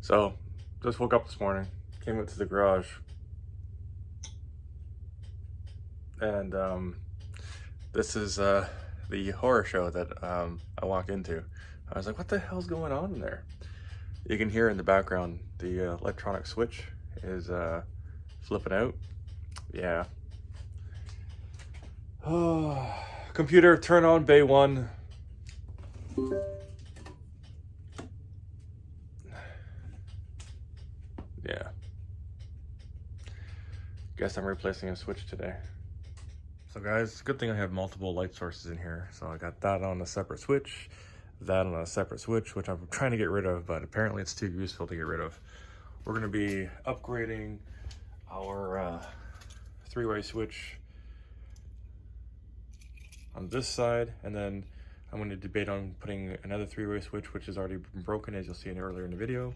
So, just woke up this morning, came up to the garage, and this is the horror show that I walk into. I was like, what the hell's going on in there? You can hear in the background the electronic switch is flipping out. Yeah. Oh, computer, turn on bay 1. Yeah. Guess I'm replacing a switch today. So guys, good thing I have multiple light sources in here. So I got that on a separate switch, that on a separate switch, which I'm trying to get rid of, but apparently it's too useful to get rid of. We're gonna be upgrading our 3-way switch on this side, and then I'm going to debate on putting another 3-way switch, which has already been broken, as you'll see earlier in the video.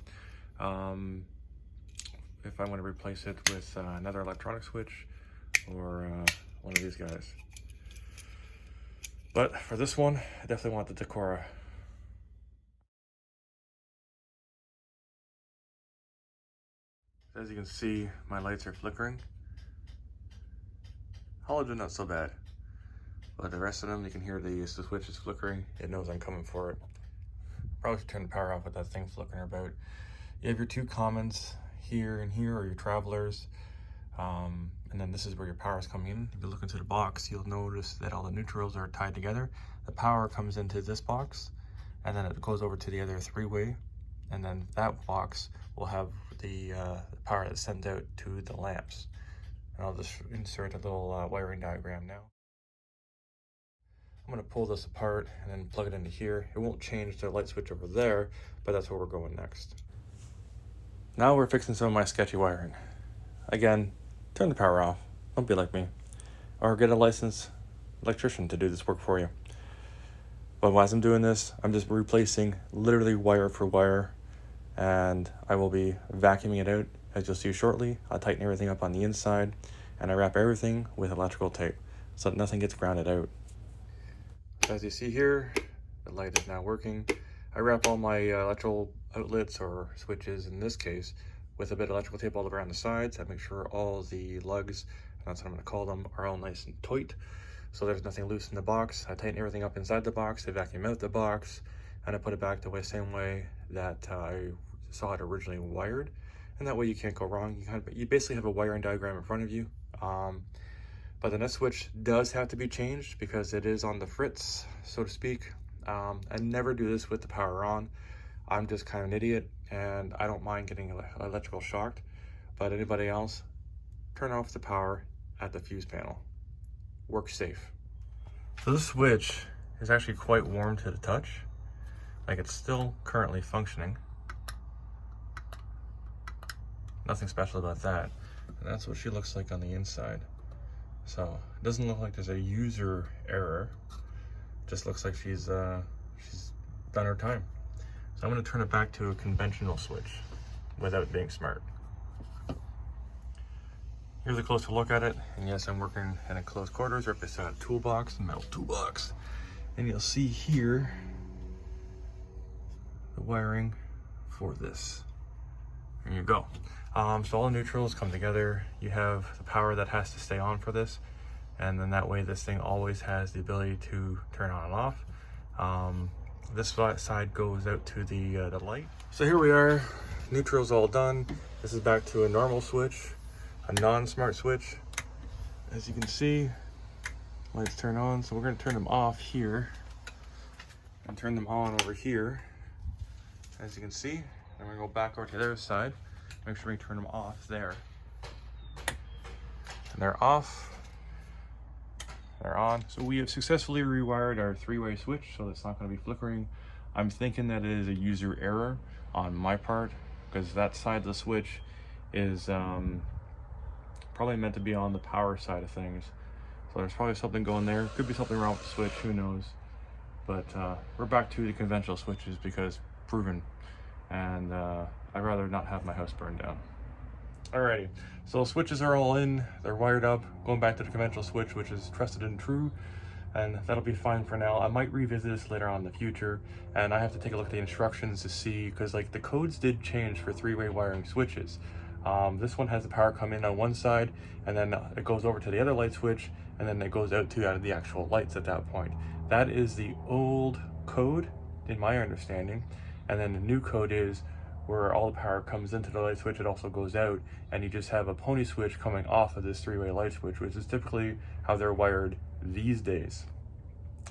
If I want to replace it with another electronic switch or one of these guys. But for this one, I definitely want the Decora. As you can see, my lights are flickering. Halogen not so bad, but the rest of them, you can hear the switch is flickering. It knows I'm coming for it. Probably should turn the power off with that thing flickering about. You have your 2 commons here and here, or your travelers. And then this is where your power is coming in. If you look into the box, you'll notice that all the neutrals are tied together. The power comes into this box, and then it goes over to the other 3-way, and then that box will have the power that sends out to the lamps. And I'll just insert a little wiring diagram now. I'm going to pull this apart and then plug it into here. It won't change the light switch over there, but that's where we're going next. Now we're fixing some of my sketchy wiring. Again, turn the power off. Don't be like me. Or get a licensed electrician to do this work for you. But as I'm doing this, I'm just replacing literally wire for wire, and I will be vacuuming it out, as you'll see shortly. I'll tighten everything up on the inside, and I wrap everything with electrical tape so that nothing gets grounded out. As you see here, the light is now working. I wrap all my electrical outlets, or switches in this case, with a bit of electrical tape all around the sides. I make sure all the lugs, that's what I'm going to call them, are all nice and tight, so there's nothing loose in the box. I tighten everything up inside the box, I vacuum out the box, and I put it back the same way that I saw it originally wired. And that way you can't go wrong. You basically have a wiring diagram in front of you. But the net switch does have to be changed because it is on the fritz, so to speak. I never do this with the power on. I'm just kind of an idiot, and I don't mind getting electrical shocked. But anybody else, turn off the power at the fuse panel. Work safe. So this switch is actually quite warm to the touch. Like, it's still currently functioning. Nothing special about that. And that's what she looks like on the inside. So it doesn't look like there's a user error. It just looks like she's done her time. So I'm going to turn it back to a conventional switch without being smart. Here's a closer look at it. And yes, I'm working in a close quarters right beside a toolbox, a metal toolbox. And you'll see here the wiring for this. There you go. So all the neutrals come together. You have the power that has to stay on for this, and then that way this thing always has the ability to turn on and off. This side goes out to the light. So here we are, neutral's all done. This is back to a normal switch, a non-smart switch. As you can see, lights turn on, so we're going to turn them off here and turn them on over here. As you can see, then we're going to go back over to the other side. Make sure we turn them off there. And they're off. They're on. So we have successfully rewired our 3-way switch, so it's not going to be flickering. I'm thinking that it is a user error on my part, because that side of the switch is probably meant to be on the power side of things. So there's probably something going there. Could be something wrong with the switch, who knows. But we're back to the conventional switches because proven. And I'd rather not have my house burned down. Alrighty, so switches are all in, they're wired up, going back to the conventional switch, which is trusted and true. and that'll be fine for now. I might revisit this later on in the future, and I have to take a look at the instructions to see, because like the codes did change for three-way wiring switches. This one has the power come in on one side, and then it goes over to the other light switch, and then it goes out of the actual lights at that point. That is the old code, in my understanding, and then the new code is where all the power comes into the light switch, it also goes out, and you just have a pony switch coming off of this three-way light switch, which is typically how they're wired these days.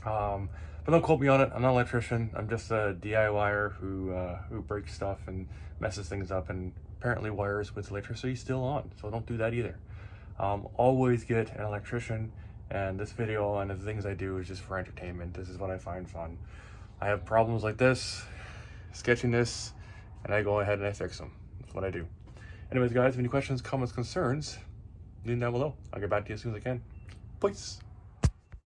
But don't quote me on it. I'm not an electrician. I'm just a DIYer who breaks stuff and messes things up, and apparently wires with electricity still on, so don't do that either. Always get an electrician, and this video and the things I do is just for entertainment. This is what I find fun. I have problems like this, sketchiness, and I go ahead and I fix them. That's what I do. Anyways, guys, if any questions, comments, concerns, leave them down below. I'll get back to you as soon as I can. Peace.